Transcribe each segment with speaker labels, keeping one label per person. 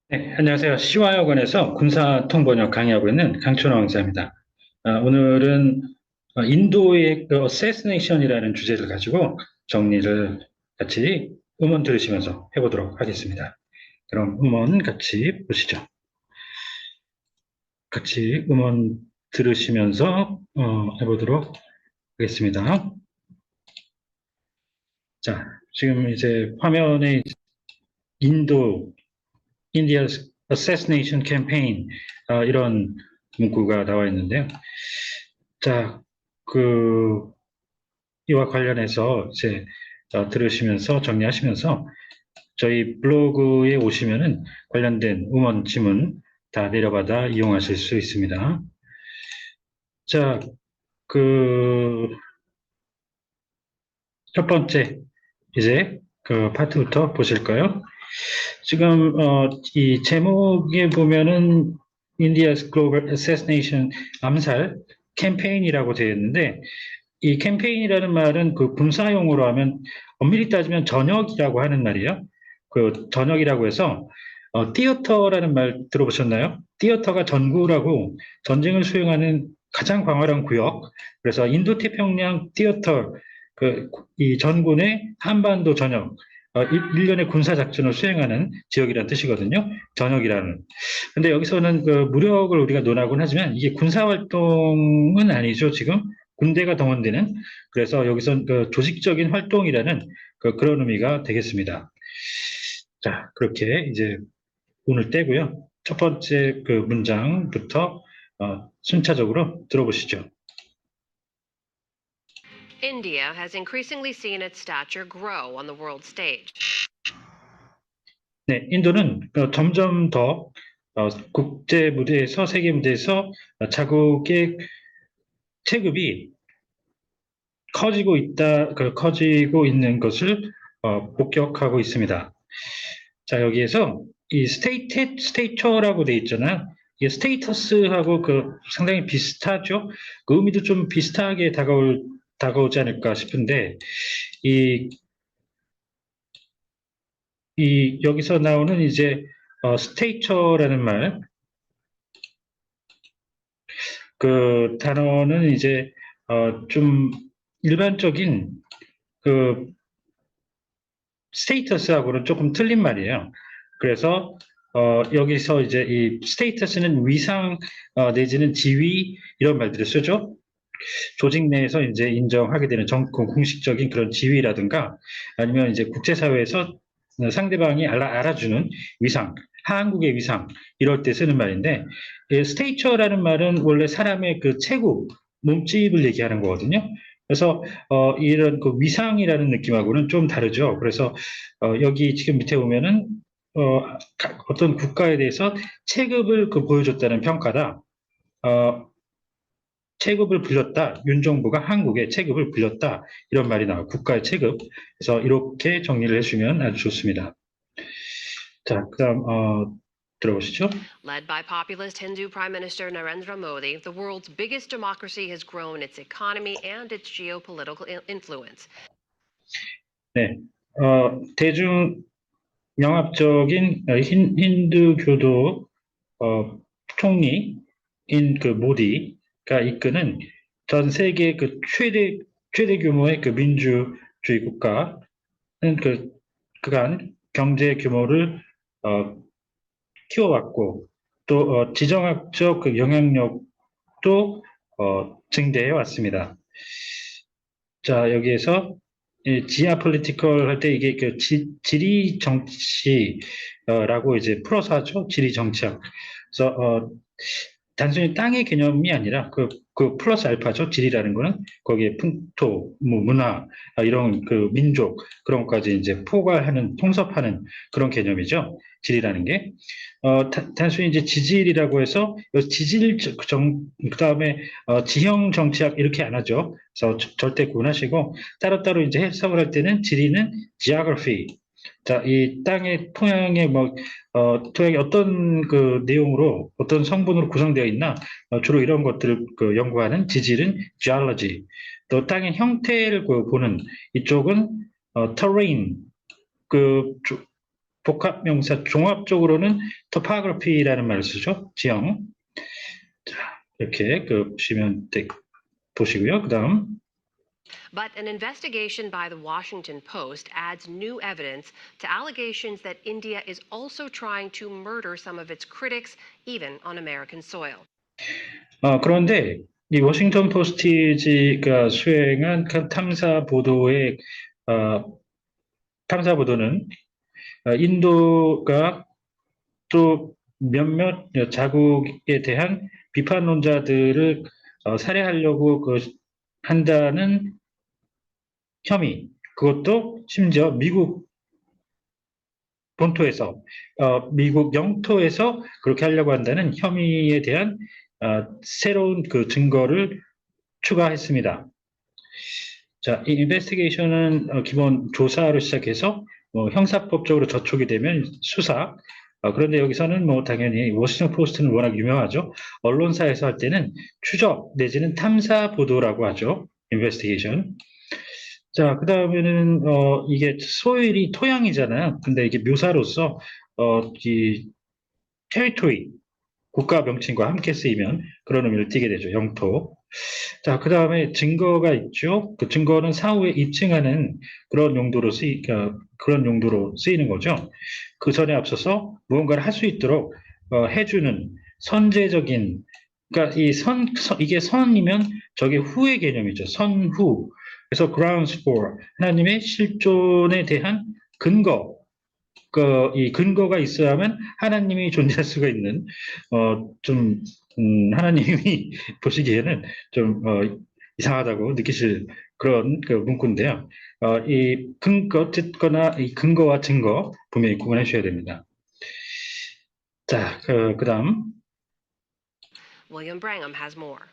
Speaker 1: 네, 안녕하세요. 시와여관에서 군사통번역 강의하고 있는 강춘호 강사입니다. 오늘은 인도의 그 어세시네이션이라는 주제를 가지고 정리를 같이 음원 들으시면서 해보도록 하겠습니다. 그럼 음원 같이 보시죠. 같이 음원 들으시면서 해보도록 하겠습니다. 자, 지금 이제 화면에 인도 India's Assassination Campaign 이런 문구가 나와 있는데요. 자, 그 이와 관련해서 이제 들으시면서 정리하시면서 저희 블로그에 오시면은 관련된 음원 지문 다 내려받아 이용하실 수 있습니다. 자, 그 첫 번째 이제 그 파트부터 보실까요? 지금 이 제목에 보면은 India's Global Assassination 암살 캠페인이라고 되어 있는데 이 캠페인이라는 말은 그 군사용어로 하면 엄밀히 따지면 전역이라고 하는 말이에요. 그 전역이라고 해서 티어터라는 말 들어보셨나요? 티어터가 전구라고 전쟁을 수행하는 가장 광활한 구역. 그래서 인도태평양 티어터 그 이 전군의 한반도 전역 1년의 군사작전을 수행하는 지역이라는 뜻이거든요. 전역이라는. 근데 여기서는 그 무력을 우리가 논하곤 하지만 이게 군사활동은 아니죠, 지금. 군대가 동원되는. 그래서 여기서 그 조직적인 활동이라는 그런 의미가 되겠습니다. 자, 그렇게 이제 오늘 떼고요. 첫 번째 그 문장부터 순차적으로 들어보시죠.
Speaker 2: India has increasingly seen its stature grow on the world stage.
Speaker 1: 네, 인도는 점점 더 국제 무대에서 세계 무대에서 자국의 체급이 커지고 있는 것을 목격하고 있습니다. 자, 여기에서 이 스테이처라고 돼 있잖아요. 이게 스테이터스하고 상당히 비슷하죠. 그 의미도 좀 비슷하게 다가오지 않을까 싶은데, 이, 여기서 나오는 이제, 스테이처라는 말, 그 단어는 이제, 좀 일반적인 그 스테이터스하고는 조금 틀린 말이에요. 그래서 여기서 이제 이 스테이터스는 위상 내지는 지위 이런 말들을 쓰죠. 조직 내에서 이제 인정하게 되는 공식적인 그런 지위라든가 아니면 이제 국제사회에서 상대방이 알아주는 위상, 한국의 위상 이럴 때 쓰는 말인데 스테이처라는 말은 원래 사람의 그 체구, 몸집을 얘기하는 거거든요. 그래서 이런 그 위상이라는 느낌하고는 좀 다르죠. 그래서 여기 지금 밑에 보면은 어떤 국가에 대해서 체급을 보여줬다는 평가다. 어, 체급을 불렸다. 윤 정부가 한국에 체급을 불렸다. 이런 말이 나와요. 국가의 체급. 그래서 이렇게 정리를 해주면 아주 좋습니다. 자, 그다음 들어보시죠.
Speaker 2: Led by populist Hindu Prime Minister Narendra Modi, the world's biggest democracy has grown its economy and its geopolitical influence.
Speaker 1: 네, 대중 영합적인 힌두교도 총리인 그 모디가 이끄는 전 세계 그 최대 규모의 그 민주주의 국가는 그간 경제 규모를 어, 키워왔고 또 지정학적 그 영향력도 증대해 왔습니다. 자, 여기에서 이 지하 폴리티컬 할 때 이게 그 지리 정치라고 이제 풀어서 하죠. 지리 정치학. 그래서 단순히 땅의 개념이 아니라 그 플러스 알파죠. 지리라는 거는 거기에 풍토, 뭐 문화 이런 그 민족 그런 것까지 이제 포괄하는 통섭하는 그런 개념이죠. 지리라는 게 단순히 이제 지질이라고 해서 지질 그다음에 지형 정치학 이렇게 안 하죠. 그래서 절대 구분하시고 따로따로 이제 해석을 할 때는 지리는 geography. 자, 이 땅의 토양의 토양이 어떤 그 내용으로 어떤 성분으로 구성되어 있나 주로 이런 것들을 연구하는 지질은 geology. 또 땅의 형태를 보는 이쪽은 terrain. 그 복합명사 종합적으로는 topography라는 말을 쓰죠. 지형. 자, 이렇게 보시고요. 그다음
Speaker 2: But an investigation by the Washington Post adds new evidence to allegations that India is also trying to murder some of its critics, even on American soil.
Speaker 1: 그런데 이 워싱턴 포스트가 수행한 그 탐사 보도는 인도가 또 몇몇 자국에 대한 비판론자들을 살해하려고 한다는 혐의, 그것도 심지어 미국 본토에서, 미국 영토에서 그렇게 하려고 한다는 혐의에 대한 새로운 증거를 추가했습니다. 자, 이 인베스티게이션은 기본 조사로 시작해서 형사법적으로 저촉이 되면 수사. 그런데 여기서는 당연히 워싱턴 포스트는 워낙 유명하죠. 언론사에서 할 때는 추적 내지는 탐사 보도라고 하죠. 인베스티게이션. 자, 그다음에는 이게 소일이 토양이잖아요. 근데 이게 묘사로서 이 테리토리 국가 명칭과 함께 쓰이면 그런 의미를 띠게 되죠. 영토. 자, 그 다음에 증거가 있죠. 그 증거는 사후에 입증하는 그런 용도로 쓰이는 거죠. 그 전에 앞서서 무언가를 할 수 있도록 해주는 선제적인, 그러니까 이게 선이면 저게 후의 개념이죠. 선후. 그래서 grounds for 하나님의 실존에 대한 근거. 이 근거가 있어야만 하나님이 존재할 수가 있는 하나님이 보시기에는 좀 이상하다고 느끼실 그런 문구인데요. 어쨌거나 이 근거와 증거 분명히 구분해 주셔야 됩니다. 자, 그다음
Speaker 2: William Brangham has more.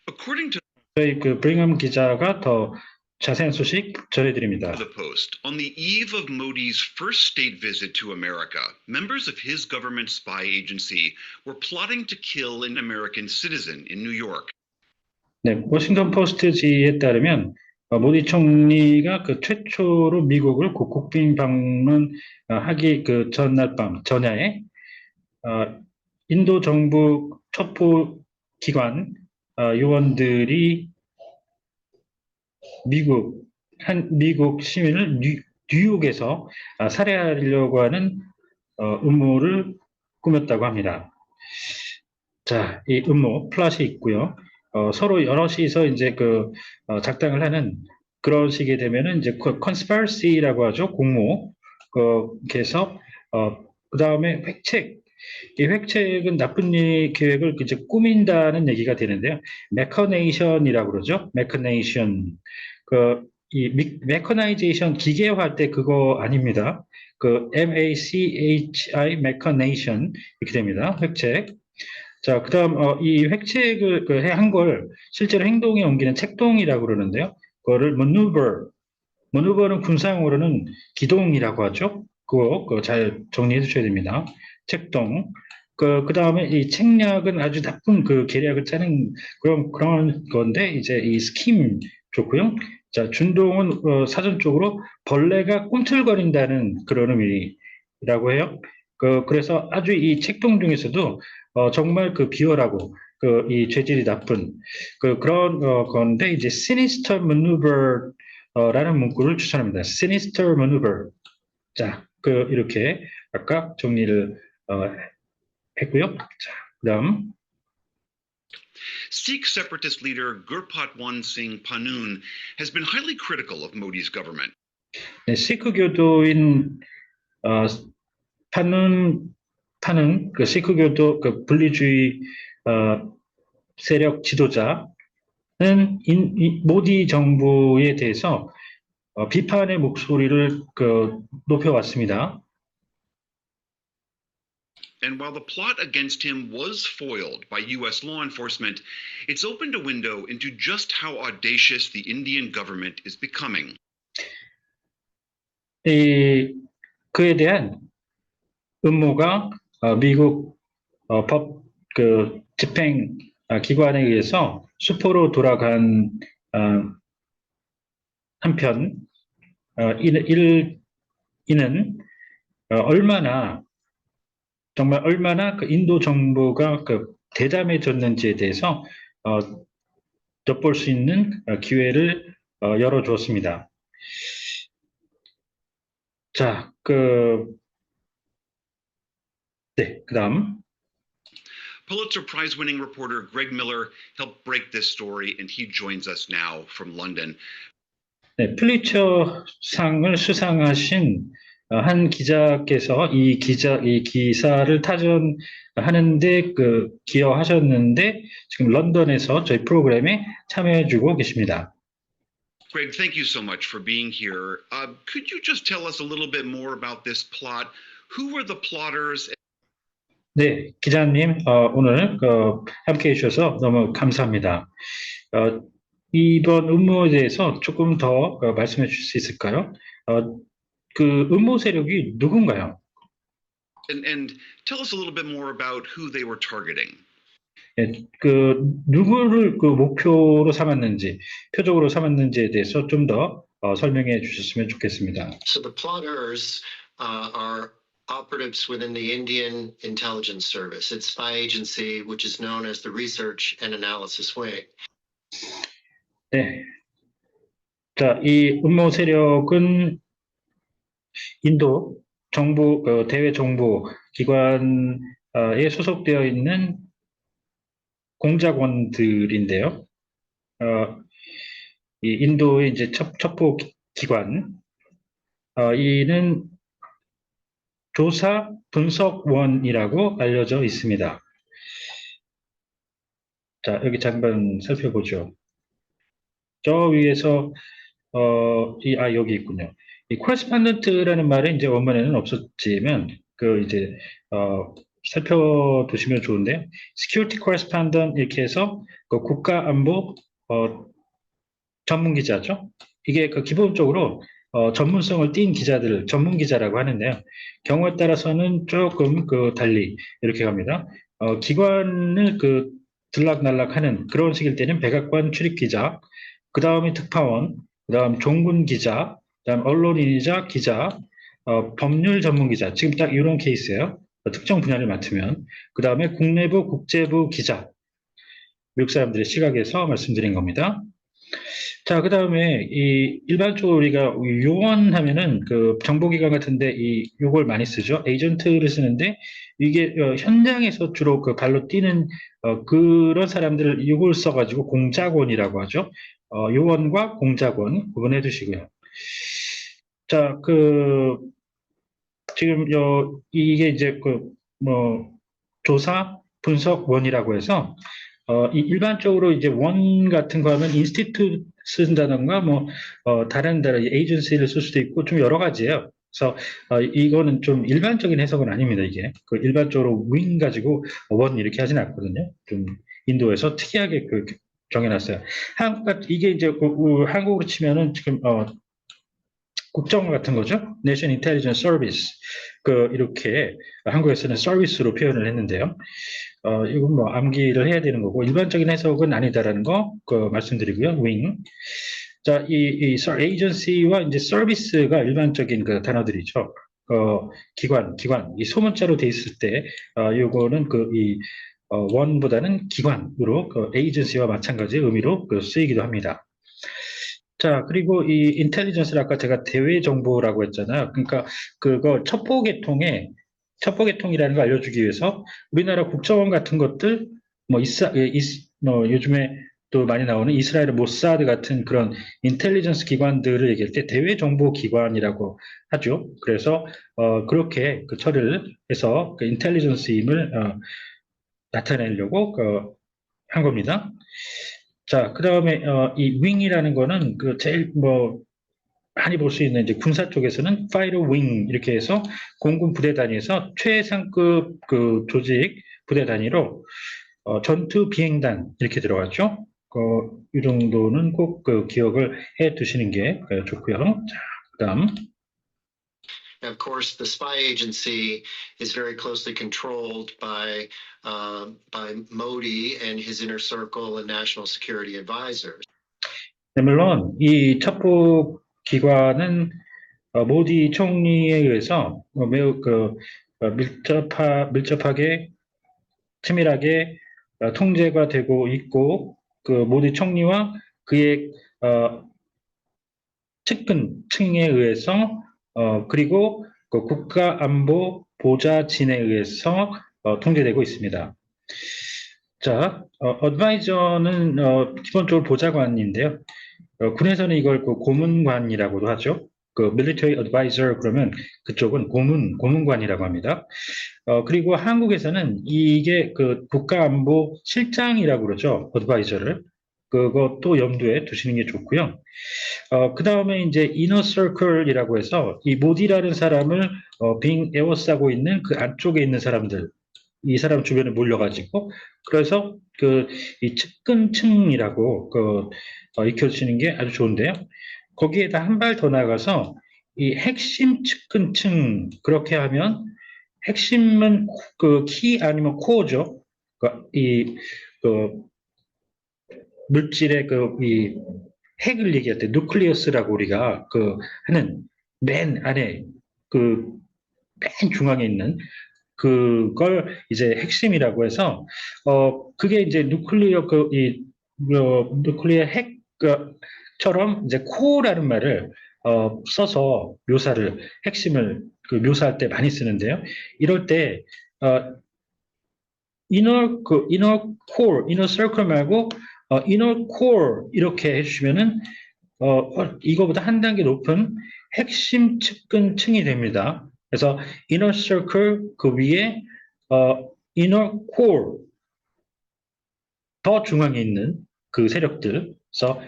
Speaker 3: According to
Speaker 1: 저희 브링엄 기자가 더 자세한 소식 전해드립니다.
Speaker 3: the Post, on the eve of Modi's first state visit to America, members of his government spy agency were plotting to kill an American citizen in New York.
Speaker 1: 네, 워싱턴 포스트지에 따르면 모디 총리가 최초로 미국을 국빈 방문하기 전야에 인도 정부 첩보 기관 요원들이 미국 시민을 뉴욕에서 살해하려고 하는 음모를 꾸몄다고 합니다. 자, 이 음모 플롯이 있고요. 서로 여럿이서 이제 작당을 하는 그런 식이 되면은 이제 conspiracy라고 하죠. 공모. 그래서 그다음에 획책. 이 획책은 나쁜 계획을 이제 꾸민다는 얘기가 되는데요. 메커네이션이라고 그러죠. 메커네이션. 이 메커나이제이션 기계화할 때 그거 아닙니다. MACHI 메커네이션 이렇게 됩니다. 획책. 자, 그다음 이 획책을 한 걸 실제로 행동에 옮기는 책동이라고 그러는데요. 그거를 maneuver는 군사용어로는 기동이라고 하죠. 그거 잘 정리해 주셔야 됩니다. 책동. 그다음에 이 책략은 아주 나쁜 계략을 짜는 그런 건데 이제 이 스킴 좋고요. 자, 준동은 사전적으로 벌레가 꿈틀거린다는 그런 의미라고 해요. 그래서 아주 이 책동 중에서도 정말 비열하고 이 죄질이 나쁜 그런 건데 이제 sinister maneuver 라는 문구를 추천합니다. sinister maneuver. 자, 이렇게 아까 정리를 했고요. 자, 그다음
Speaker 3: Sikh separatist leader Gurpatwan Singh Panun has been highly critical of Modi's government.
Speaker 1: 네, 시크 교도인 파는 시크 교도 분리주의 세력 지도자는 모디 정부에 대해서 비판의 목소리를 높여왔습니다.
Speaker 3: And while the plot against him was foiled by U.S. law enforcement, it's opened a window into just how audacious the Indian government is becoming.
Speaker 1: 그에 대한 음모가 미국 법 집행 기관에 의해서 수포로 돌아간 한편 이는 정말 얼마나 그 인도 정부가 그 대담해졌는지에 대해서 어, 엿볼 수 있는 기회를 열어주었습니다. 자, 그다음.
Speaker 3: Pulitzer Prize winning reporter Greg Miller helped break this story, and he joins us now from London.
Speaker 1: 네, 플리처 상을 수상하신 한 기자께서 이 기사를 타전하는데 기여하셨는데 지금 런던에서 저희 프로그램에 참여해주고 계십니다.
Speaker 3: Greg, thank you so much for being here. Could you just tell us a little bit more about this plot? Who were the plotters?
Speaker 1: 네, 기자님, 오늘 함께해 주셔서 너무 감사합니다. 이번 음모에 대해서 조금 더 말씀해 주실 수 있을까요? 그 음모 세력이 누군가요?
Speaker 3: And tell us a little bit more about who they were targeting.
Speaker 1: 예, 누구를 목표로 삼았는지, 표적으로 삼았는지에 대해서 좀 더 설명해 주셨으면 좋겠습니다.
Speaker 4: So the plotters are operatives within the Indian Intelligence Service, its spy agency, which is known as the Research and Analysis Wing.
Speaker 1: 네. 자, 이 음모 세력은 인도 정부, 대외 정부 기관에 소속되어 있는 공작원들인데요. 이 인도의 이제 첩보 기관, 이는 조사 분석원이라고 알려져 있습니다. 자, 여기 잠깐 살펴보죠. 저 위에서 여기 있군요. 이 correspondent라는 말은 이제 원문에는 없었지만 이제 살펴두시면 좋은데요. security correspondent 이렇게 해서 국가 안보 전문 기자죠. 이게 기본적으로 전문성을 띈 기자들을 전문 기자라고 하는데요. 경우에 따라서는 조금 달리 이렇게 갑니다. 기관을 들락날락하는 그런 식일 때는 백악관 출입 기자, 그 다음에 특파원, 그 다음 종군 기자, 그 다음 언론인이자 기자, 법률 전문 기자. 지금 딱 이런 케이스예요. 특정 분야를 맡으면. 그 다음에 국내부, 국제부 기자. 미국 사람들의 시각에서 말씀드린 겁니다. 자, 그 다음에 일반적으로 우리가 요원 하면은 정보기관 같은데 요걸 많이 쓰죠. 에이전트를 쓰는데 이게 현장에서 주로 발로 뛰는 그런 사람들을 요걸 써가지고 공작원이라고 하죠. 요원과 공작원 구분해 두시고요. 자, 지금 이게 이제 조사 분석원이라고 해서 일반적으로 이제 원 같은 거 하면 인스티튜트 쓴다던가 다른 에이전시를 쓸 수도 있고 좀 여러 가지예요. 그래서 이거는 좀 일반적인 해석은 아닙니다. 이게 일반적으로 윙 가지고 원 이렇게 하진 않거든요. 좀 인도에서 특이하게 정해놨어요. 이게 이제 한국으로 치면은 지금 국정 같은 거죠. National Intelligence Service 이렇게 한국에서는 서비스로 표현을 했는데요. 이건 암기를 해야 되는 거고 일반적인 해석은 아니다라는 거 말씀드리고요. wing. 자, 이 agency와 이제 service가 일반적인 단어들이죠. 기관, 이 소문자로 돼 있을 때 요거는 원보다는 기관으로 agency와 마찬가지 의미로 쓰이기도 합니다. 자, 그리고 이 인텔리전스를 아까 제가 대외 정보라고 했잖아요. 그러니까 첩보계통이라는 걸 알려주기 위해서 우리나라 국정원 같은 것들, 요즘에 또 많이 나오는 이스라엘 모사드 같은 그런 인텔리전스 기관들을 얘기할 때 대외 정보 기관이라고 하죠. 그래서 그렇게 처리를 해서 인텔리전스임을 나타내려고 한 겁니다. 자, 그 다음에 이 윙이라는 거는 제일 많이 볼 수 있는 이제 군사 쪽에서는 파이터 윙 이렇게 해서 공군 부대 단위에서 최상급 조직 부대 단위로 전투 비행단 이렇게 들어갔죠. 이 정도는 꼭 기억을 해 두시는 게 좋고요. 자, 그다음.
Speaker 4: Of course, the spy agency is very closely controlled by Modi and his inner circle and national security advisors.
Speaker 1: 네, 물론 이 첩보 기관은 모디 총리에 의해서 매우 밀접하게 치밀하게 통제가 되고 있고 그 모디 총리와 그의 측근층에 의해서 그리고 그 국가안보 보좌진에 의해서 통제되고 있습니다. 자, 어드바이저는 기본적으로 보좌관인데요. 군에서는 이걸 그 고문관이라고도 하죠. 그 military advisor 그러면 그쪽은 고문관이라고 합니다. 그리고 한국에서는 이게 그 국가안보 실장이라고 그러죠. 어드바이저를. 그것도 염두에 두시는 게 좋고요. 그 다음에 이제 이너 서클이라고 해서 이 모디라는 사람을 빙 에워싸고 있는 그 안쪽에 있는 사람들, 이 사람 주변에 몰려가지고 그래서 그 이 측근층이라고 익혀주시는 게 아주 좋은데요. 거기에다 한 발 더 나가서 이 핵심 측근층 그렇게 하면 핵심은 그 키 아니면 코어죠. 그 물질의 이 핵을 얘기할 때 누클리어스라고 우리가 하는 맨 안에 맨 중앙에 있는 그걸 이제 핵심이라고 해서 그게 이제 누클리어 핵처럼 이제 코어라는 말을 써서 핵심을 묘사할 때 많이 쓰는데요. 이럴 때 이너 코어, 이너 서클 말고 이너 코어 이렇게 해주시면은 이거보다 한 단계 높은 핵심 측근층이 됩니다. 그래서 inner circle 그 위에 inner core 더 중앙에 있는 그 세력들, 그래서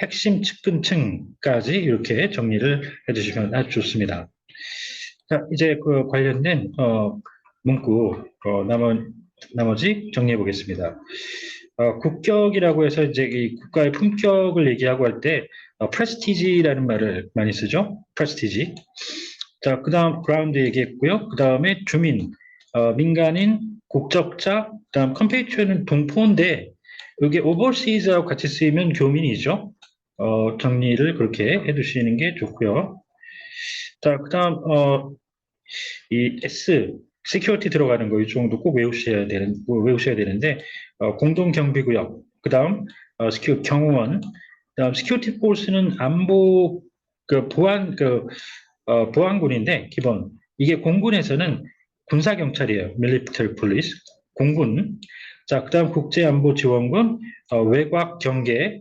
Speaker 1: 핵심 측근층까지 이렇게 정리를 해주시면 아주 좋습니다. 자, 이제 그 관련된 문구 나머지 정리해 보겠습니다. 국격이라고 해서 이제 이 국가의 품격을 얘기하고 할 때 프레스티지라는 말을 많이 쓰죠. 프레스티지. 자, 그다음 그라운드 얘기했고요. 그다음에 주민, 민간인, 국적자, 그다음 컴페이트는 동포인데 여기 overseas하고 같이 쓰이면 교민이죠. 정리를 그렇게 해두시는 게 좋고요. 자, 그다음 이 S security 들어가는 거 이 정도 꼭 외우셔야 되는데 공동경비구역, 그다음 경호원, 그다음 security force는 안보 보안군인데 기본 이게 공군에서는 군사경찰이에요. military police 공군. 자, 그다음 국제안보지원군, 외곽 경계,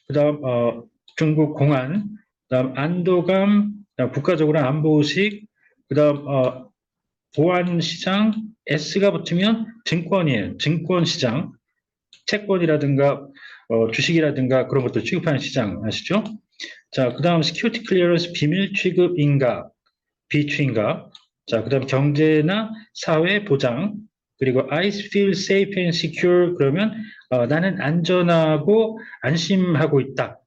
Speaker 1: 그다음 중국 공안, 그다음 안도감, 그다음 국가적으로 안보의식, 그다음 보안시장, S가 붙으면 증권이에요. 증권시장, 채권이라든가 주식이라든가 그런 것들 취급하는 시장 아시죠? 자, 그 다음 시큐리티 클리어런스 비밀 취급인가 비취인가. 자, 그 다음 경제나 사회 보장, 그리고 I feel safe and secure 그러면 나는 안전하고 안심하고 있다.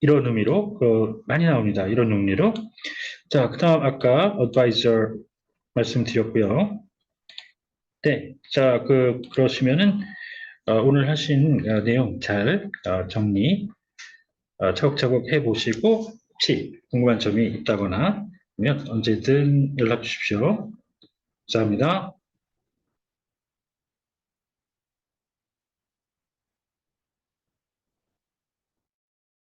Speaker 1: 이런 의미로 많이 나옵니다. 이런 의미로. 자, 그 다음 아까 advisor 말씀드렸고요. 네, 자, 그러시면은 오늘 하신 내용 잘 정리 차곡차곡 해보시고 혹시 궁금한 점이 있다거나 하면 언제든 연락 주십시오. 감사합니다.